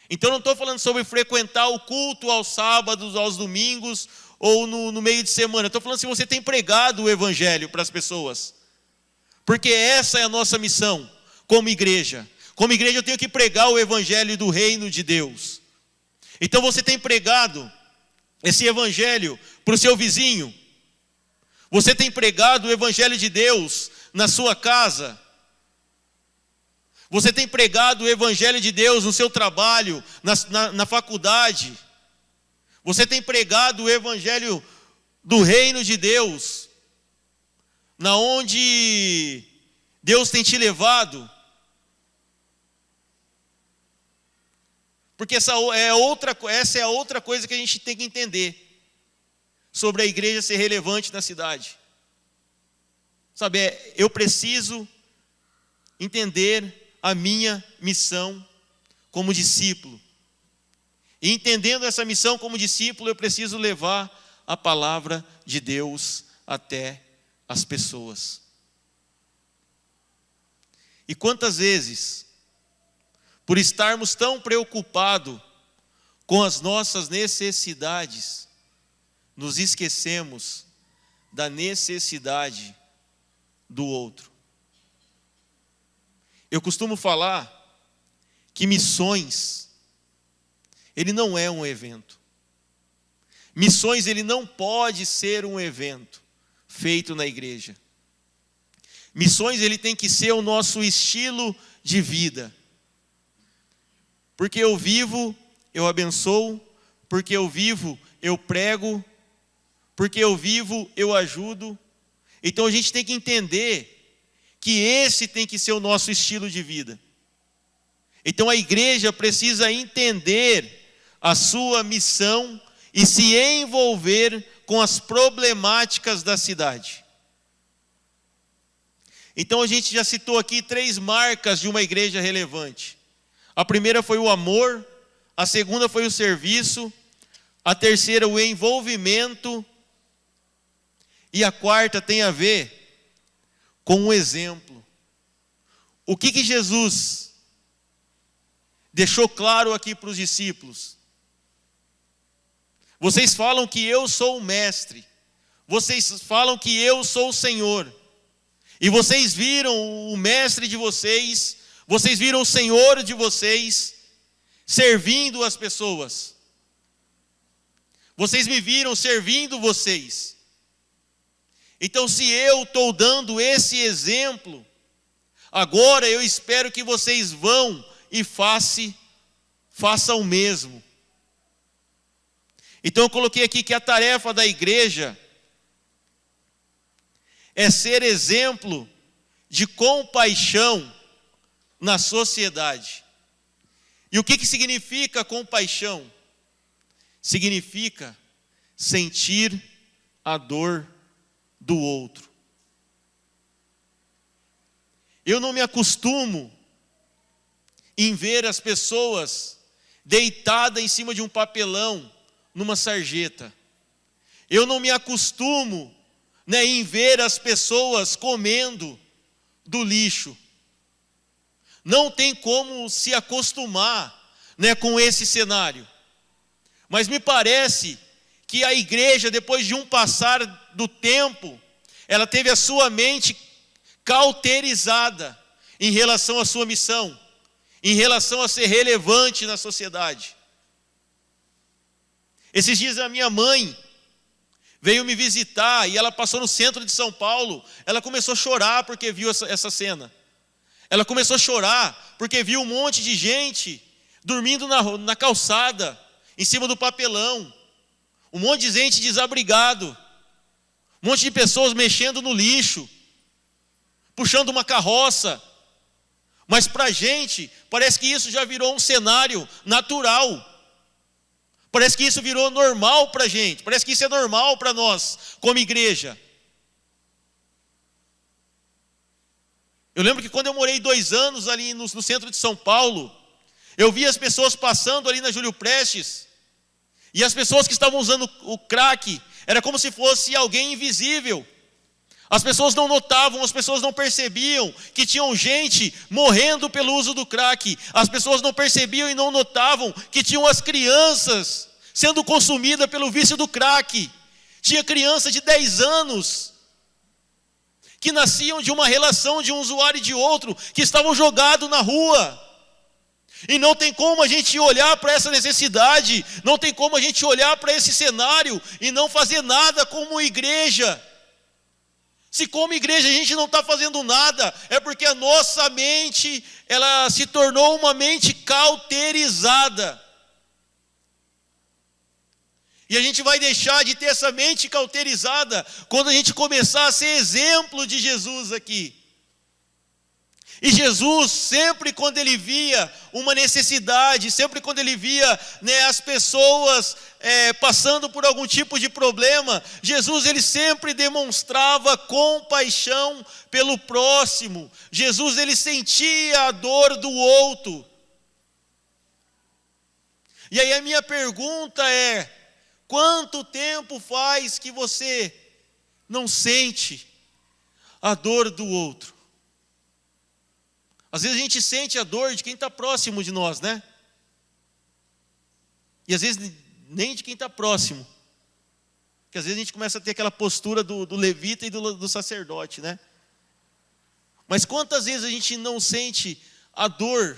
Então não estou falando sobre frequentar o culto aos sábados, aos domingos ou no meio de semana. Estou falando se você tem pregado o evangelho para as pessoas. Porque essa é a nossa missão como igreja. Como igreja eu tenho que pregar o evangelho do reino de Deus. Então você tem pregado esse evangelho para o seu vizinho? Você tem pregado o evangelho de Deus na sua casa? Você tem pregado o evangelho de Deus no seu trabalho, na faculdade? Você tem pregado o evangelho do reino de Deus, na onde Deus tem te levado? Porque essa é a outra coisa que a gente tem que entender sobre a igreja ser relevante na cidade. Sabe, eu preciso entender a minha missão como discípulo. E entendendo essa missão como discípulo, eu preciso levar a palavra de Deus até as pessoas. E quantas vezes, por estarmos tão preocupados com as nossas necessidades, nos esquecemos da necessidade do outro. Eu costumo falar que missões, ele não é um evento. Missões, ele não pode ser um evento feito na igreja. Missões, ele tem que ser o nosso estilo de vida. Porque eu vivo, eu abençoo. Porque eu vivo, eu prego. Porque eu vivo, eu ajudo. Então a gente tem que entender que esse tem que ser o nosso estilo de vida. Então a igreja precisa entender a sua missão e se envolver com as problemáticas da cidade. Então a gente já citou aqui 3 marcas de uma igreja relevante. A primeira foi o amor, a segunda foi o serviço, a terceira o envolvimento e a quarta tem a ver com o exemplo. O que Jesus deixou claro aqui para os discípulos? Vocês falam que eu sou o mestre, vocês falam que eu sou o Senhor, e vocês viram o mestre de vocês, vocês viram o Senhor de vocês servindo as pessoas. Vocês me viram servindo vocês. Então, se eu estou dando esse exemplo, agora eu espero que vocês vão e façam o mesmo. Então eu coloquei aqui que a tarefa da igreja é ser exemplo de compaixão na sociedade. E o que significa compaixão? Significa sentir a dor do outro. Eu não me acostumo em ver as pessoas deitadas em cima de um papelão numa sarjeta. Eu não me acostumo, em ver as pessoas comendo do lixo. Não tem como se acostumar, com esse cenário. Mas me parece que a igreja, depois de um passar do tempo, ela teve a sua mente cauterizada em relação à sua missão, em relação a ser relevante na sociedade. Esses dias a minha mãe veio me visitar e ela passou no centro de São Paulo. Ela começou a chorar porque viu essa cena. Ela começou a chorar porque viu um monte de gente dormindo na calçada, em cima do papelão. Um monte de gente desabrigado. Um monte de pessoas mexendo no lixo, puxando uma carroça. Mas para a gente, parece que isso já virou um cenário natural. Parece que isso virou normal para a gente. Parece que isso é normal para nós, como igreja. Eu lembro que quando eu morei 2 anos ali no centro de São Paulo, eu vi as pessoas passando ali na Júlio Prestes, e as pessoas que estavam usando o crack, era como se fosse alguém invisível. As pessoas não notavam, as pessoas não percebiam que tinham gente morrendo pelo uso do crack. As pessoas não percebiam e não notavam que tinham as crianças sendo consumidas pelo vício do crack. Tinha crianças de 10 anos que nasciam de uma relação de um usuário e de outro, que estavam jogados na rua. E não tem como a gente olhar para essa necessidade, não tem como a gente olhar para esse cenário e não fazer nada como igreja. Se como igreja a gente não está fazendo nada, é porque a nossa mente, ela se tornou uma mente cauterizada. E a gente vai deixar de ter essa mente cauterizada quando a gente começar a ser exemplo de Jesus aqui. E Jesus, sempre quando ele via uma necessidade, sempre quando ele via as pessoas passando por algum tipo de problema, Jesus ele sempre demonstrava compaixão pelo próximo. Jesus ele sentia a dor do outro. E aí a minha pergunta é: quanto tempo faz que você não sente a dor do outro? Às vezes a gente sente a dor de quem está próximo de nós, né? E às vezes nem de quem está próximo. Porque às vezes a gente começa a ter aquela postura do levita e do sacerdote, né? Mas quantas vezes a gente não sente a dor?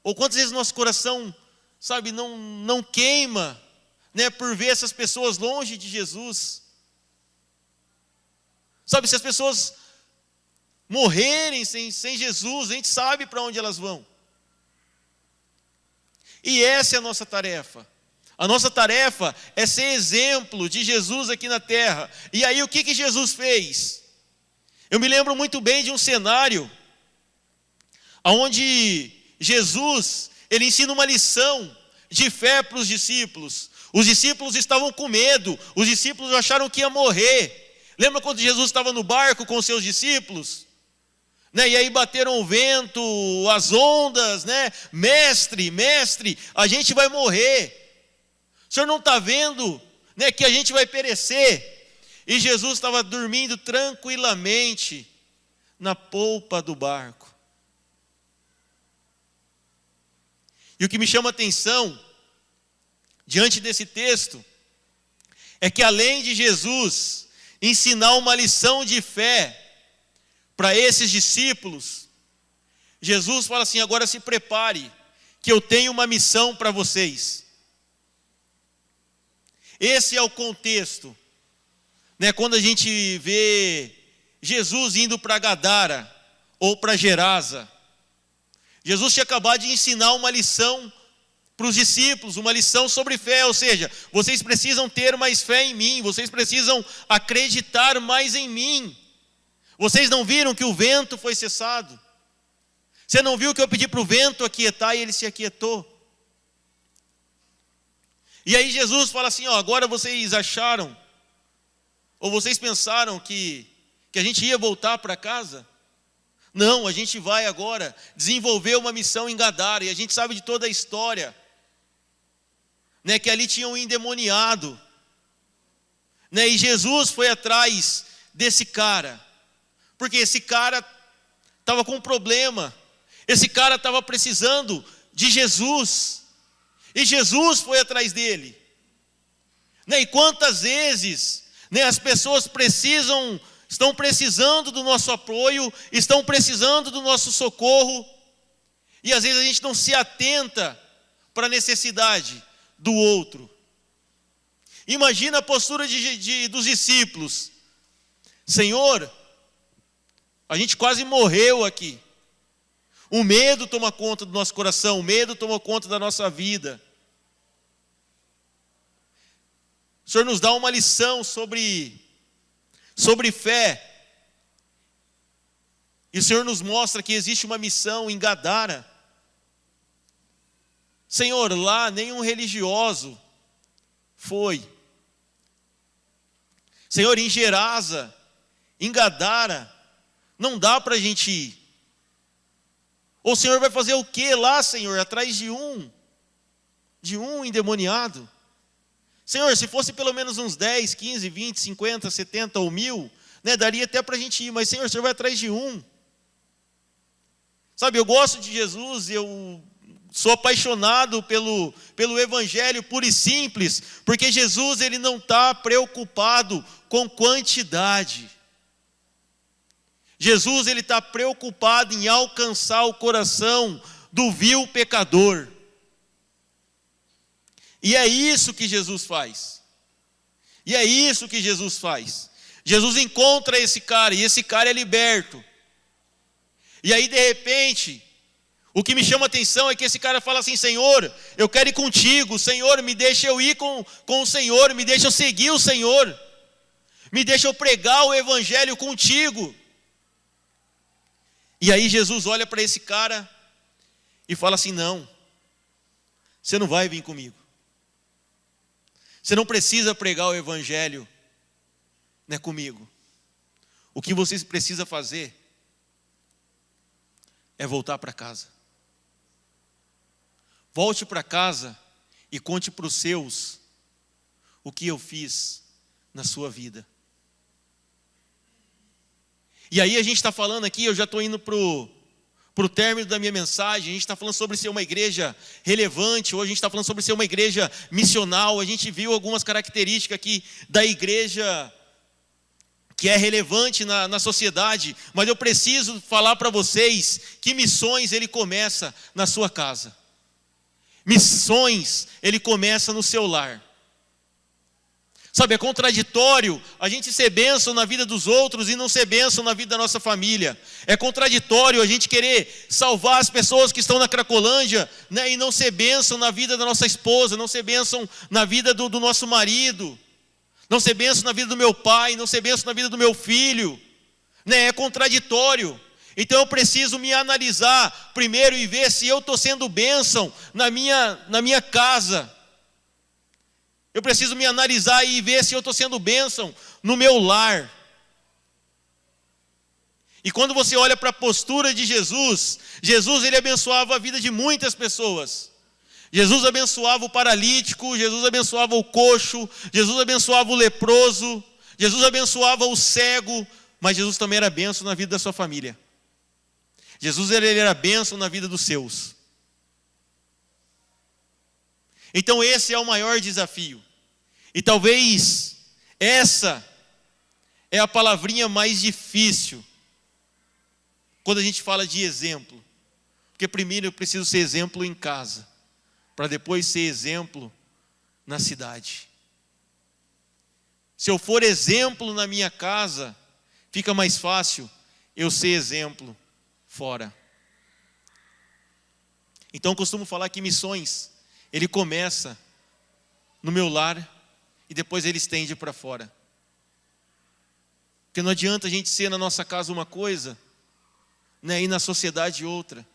Ou quantas vezes nosso coração, sabe, não queima, né, por ver essas pessoas longe de Jesus? Sabe, se as pessoas morrerem sem Jesus, a gente sabe para onde elas vão. E essa é a nossa tarefa. A nossa tarefa é ser exemplo de Jesus aqui na terra. E aí o que Jesus fez? Eu me lembro muito bem de um cenário onde Jesus, ele ensina uma lição de fé para os discípulos. Os discípulos estavam com medo, os discípulos acharam que ia morrer. Lembra quando Jesus estava no barco com os seus discípulos? Né? E aí bateram o vento, as ondas, né? Mestre, a gente vai morrer. O senhor não está vendo, né, que a gente vai perecer? E Jesus estava dormindo tranquilamente na polpa do barco. E o que me chama a atenção, diante desse texto, é que além de Jesus ensinar uma lição de fé para esses discípulos, Jesus fala assim: agora se prepare, que eu tenho uma missão para vocês. Esse é o contexto, né? Quando a gente vê Jesus indo para Gadara ou para Gerasa, Jesus tinha acabado de ensinar uma lição para os discípulos, uma lição sobre fé, ou seja, vocês precisam ter mais fé em mim, vocês precisam acreditar mais em mim. Vocês não viram que o vento foi cessado? Você não viu que eu pedi para o vento aquietar e ele se aquietou? E aí Jesus fala assim, ó, agora vocês acharam, ou vocês pensaram que a gente ia voltar para casa? Não, a gente vai agora desenvolver uma missão em Gadara, e a gente sabe de toda a história, né, que ali tinha um endemoniado, né, e Jesus foi atrás desse cara, porque esse cara estava com um problema, esse cara estava precisando de Jesus, e Jesus foi atrás dele, né, e quantas vezes, né, as pessoas estão precisando do nosso apoio, estão precisando do nosso socorro, e às vezes a gente não se atenta para a necessidade do outro. Imagina a postura dos discípulos: Senhor, a gente quase morreu aqui, o medo toma conta do nosso coração, o medo toma conta da nossa vida. O Senhor nos dá uma lição sobre fé, e o Senhor nos mostra que existe uma missão em Gadara. Senhor, lá nenhum religioso foi. Senhor, em Gerasa, em Gadara, não dá para a gente ir. Ou o Senhor vai fazer o que lá, Senhor, atrás de um endemoniado? Senhor, se fosse pelo menos uns 10, 15, 20, 50, 70 ou 1000, né, daria até para a gente ir, mas Senhor, o Senhor vai atrás de um. Sabe, eu gosto de Jesus, eu sou apaixonado pelo Evangelho puro e simples, porque Jesus, ele não está preocupado com quantidade. Jesus, ele está preocupado em alcançar o coração do vil pecador. E é isso que Jesus faz. Jesus encontra esse cara, e esse cara é liberto. E aí, de repente, o que me chama a atenção é que esse cara fala assim: Senhor, eu quero ir contigo. Senhor, me deixa eu ir com o Senhor, me deixa eu seguir o Senhor, me deixa eu pregar o Evangelho contigo. E aí Jesus olha para esse cara e fala assim: não, você não vai vir comigo. Você não precisa pregar o Evangelho, né, comigo. O que você precisa fazer é voltar para casa. Volte para casa e conte para os seus o que eu fiz na sua vida. E aí a gente está falando aqui, eu já estou indo para para o término da minha mensagem. A gente está falando sobre ser uma igreja relevante, hoje a gente está falando sobre ser uma igreja missional. A gente viu algumas características aqui da igreja que é relevante na sociedade, mas eu preciso falar para vocês que missões ele começa na sua casa. Missões ele começa no seu lar. Sabe, é contraditório a gente ser bênção na vida dos outros e não ser bênção na vida da nossa família. É contraditório a gente querer salvar as pessoas que estão na Cracolândia, né, e não ser bênção na vida da nossa esposa, não ser bênção na vida do nosso marido, não ser bênção na vida do meu pai, não ser bênção na vida do meu filho. Né, é contraditório. Então eu preciso me analisar primeiro e ver se eu estou sendo bênção na minha casa. Eu preciso me analisar e ver se eu estou sendo bênção no meu lar. E quando você olha para a postura de Jesus, ele abençoava a vida de muitas pessoas. Jesus abençoava o paralítico, Jesus abençoava o coxo, Jesus abençoava o leproso, Jesus abençoava o cego, mas Jesus também era bênção na vida da sua família. Jesus ele era bênção na vida dos seus. Então esse é o maior desafio. E talvez essa é a palavrinha mais difícil quando a gente fala de exemplo. Porque primeiro eu preciso ser exemplo em casa, para depois ser exemplo na cidade. Se eu for exemplo na minha casa, fica mais fácil eu ser exemplo fora. Então eu costumo falar que missões, ele começa no meu lar e depois ele estende para fora. Porque não adianta a gente ser na nossa casa uma coisa, né, e na sociedade outra.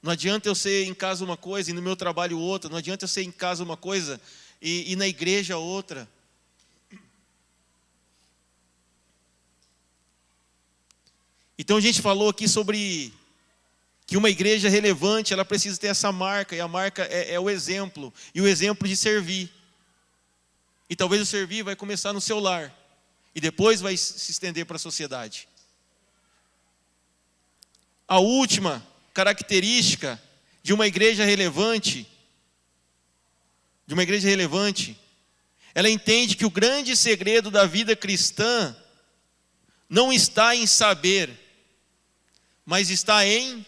Não adianta eu ser em casa uma coisa e no meu trabalho outra. Não adianta eu ser em casa uma coisa e na igreja outra. Então a gente falou aqui sobre que uma igreja relevante, ela precisa ter essa marca, e a marca é o exemplo, e o exemplo de servir. E talvez o servir vai começar no seu lar, e depois vai se estender para a sociedade. A última característica de uma igreja relevante, ela entende que o grande segredo da vida cristã não está em saber, mas está em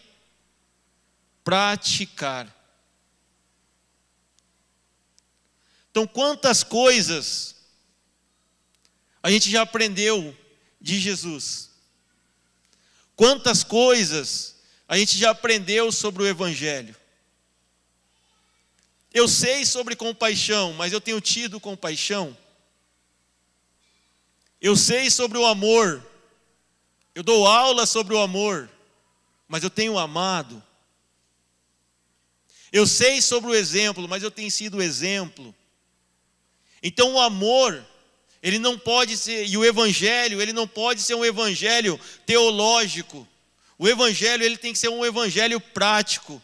praticar. Então, quantas coisas a gente já aprendeu de Jesus? Quantas coisas a gente já aprendeu sobre o Evangelho? Eu sei sobre compaixão, mas eu tenho tido compaixão? Eu sei sobre o amor, eu dou aula sobre o amor, mas eu tenho amado? Eu sei sobre o exemplo, mas eu tenho sido exemplo? Então o amor, ele não pode ser, e o evangelho, ele não pode ser um evangelho teológico. O evangelho, ele tem que ser um evangelho prático.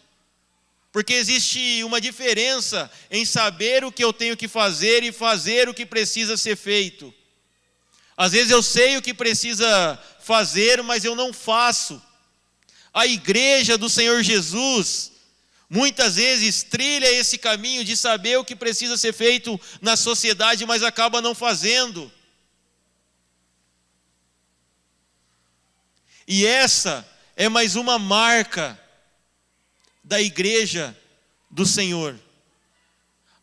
Porque existe uma diferença em saber o que eu tenho que fazer e fazer o que precisa ser feito. Às vezes eu sei o que precisa fazer, mas eu não faço. A igreja do Senhor Jesus muitas vezes trilha esse caminho de saber o que precisa ser feito na sociedade, mas acaba não fazendo. E essa é mais uma marca da igreja do Senhor.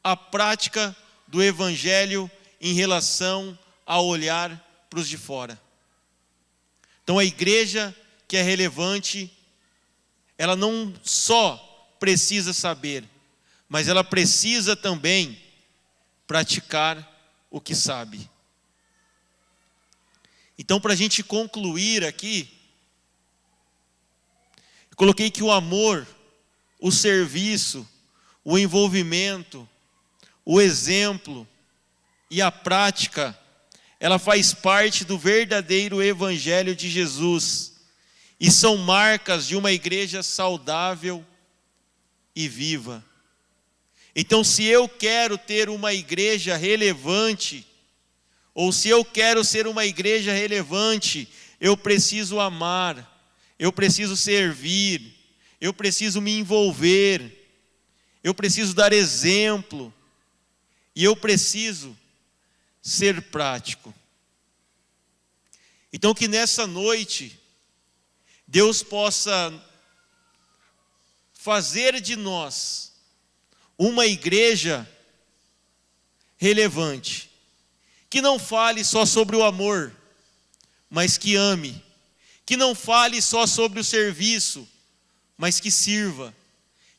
A prática do evangelho em relação a olhar para os de fora. Então a igreja que é relevante, ela não só precisa saber, mas ela precisa também praticar o que sabe. Então, para a gente concluir aqui, eu coloquei que o amor, o serviço, o envolvimento, o exemplo e a prática, ela faz parte do verdadeiro evangelho de Jesus e são marcas de uma igreja saudável e viva. Então, se eu quero ter uma igreja relevante, ou se eu quero ser uma igreja relevante, eu preciso amar, eu preciso servir, eu preciso me envolver, eu preciso dar exemplo, e eu preciso ser prático. Então que nessa noite, Deus possa fazer de nós uma igreja relevante, que não fale só sobre o amor, mas que ame, que não fale só sobre o serviço, mas que sirva,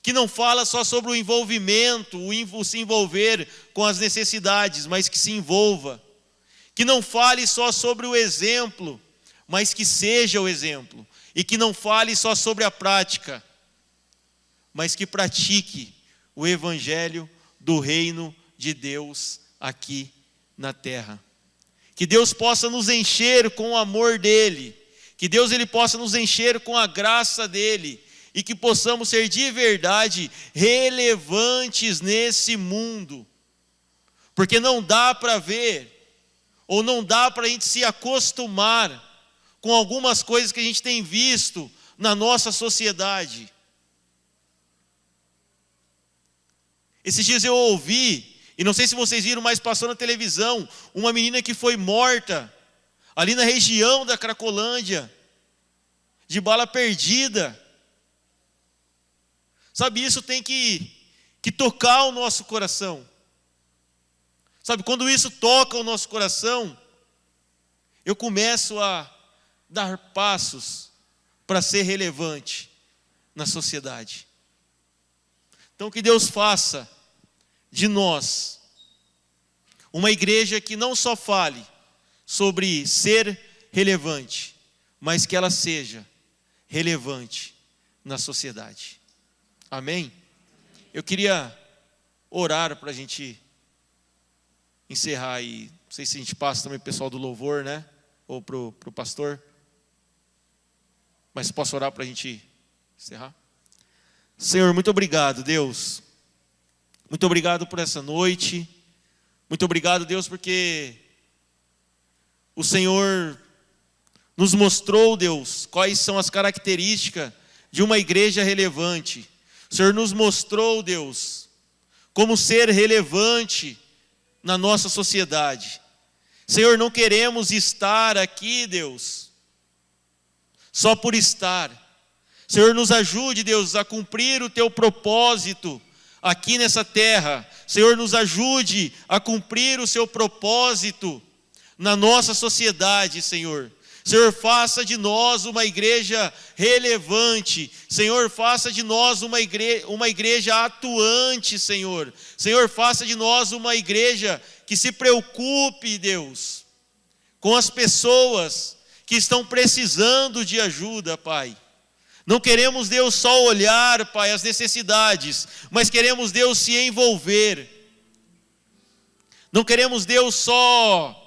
que não fala só sobre o envolvimento, o se envolver com as necessidades, mas que se envolva, que não fale só sobre o exemplo, mas que seja o exemplo, e que não fale só sobre a prática, mas que pratique o evangelho do reino de Deus aqui na terra. Que Deus possa nos encher com o amor dele, que Deus ele possa nos encher com a graça dele, e que possamos ser de verdade relevantes nesse mundo, porque não dá para ver, ou não dá para a gente se acostumar com algumas coisas que a gente tem visto na nossa sociedade. Esses dias eu ouvi, e não sei se vocês viram, mas passou na televisão, uma menina que foi morta, ali na região da Cracolândia, de bala perdida. Sabe, isso tem que tocar o nosso coração. Sabe, quando isso toca o nosso coração, eu começo a dar passos para ser relevante na sociedade. Então que Deus faça de nós uma igreja que não só fale sobre ser relevante, mas que ela seja relevante na sociedade. Amém? Eu queria orar para a gente encerrar aí. Não sei se a gente passa também para o pessoal do louvor, né? Ou para o pastor. Mas posso orar para a gente encerrar? Senhor, muito obrigado, Deus. Muito obrigado por essa noite. Muito obrigado, Deus, porque o Senhor nos mostrou, Deus, quais são as características de uma igreja relevante. O Senhor nos mostrou, Deus, como ser relevante na nossa sociedade. Senhor, não queremos estar aqui, Deus, só por estar. Senhor, nos ajude, Deus, a cumprir o Teu propósito aqui nessa terra. Senhor, nos ajude a cumprir o Seu propósito na nossa sociedade, Senhor. Senhor, faça de nós uma igreja relevante. Senhor, faça de nós uma igreja atuante, Senhor. Senhor, faça de nós uma igreja que se preocupe, Deus, com as pessoas que estão precisando de ajuda, Pai. Não queremos, Deus, só olhar, Pai, as necessidades, mas queremos, Deus, se envolver. Não queremos, Deus, só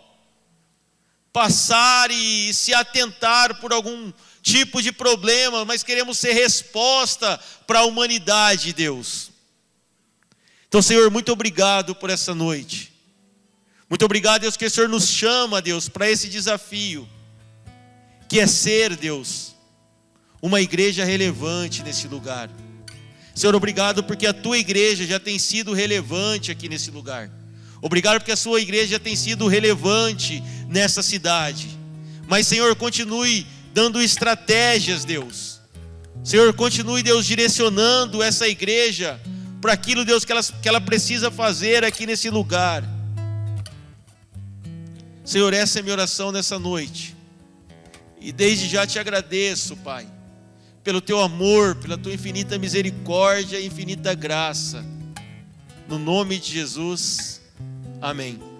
passar e se atentar por algum tipo de problema, mas queremos ser resposta para a humanidade, Deus. Então, Senhor, muito obrigado por essa noite. Muito obrigado, Deus, que o Senhor nos chama, Deus, para esse desafio, que é ser, Deus, uma igreja relevante nesse lugar. Senhor, obrigado porque a Tua igreja já tem sido relevante aqui nesse lugar. Obrigado porque a Sua igreja já tem sido relevante nessa cidade. Mas, Senhor, continue dando estratégias, Deus. Senhor, continue, Deus, direcionando essa igreja para aquilo, Deus, que ela precisa fazer aqui nesse lugar. Senhor, essa é a minha oração nessa noite. E desde já te agradeço, Pai, pelo Teu amor, pela Tua infinita misericórdia e infinita graça. No nome de Jesus, amém.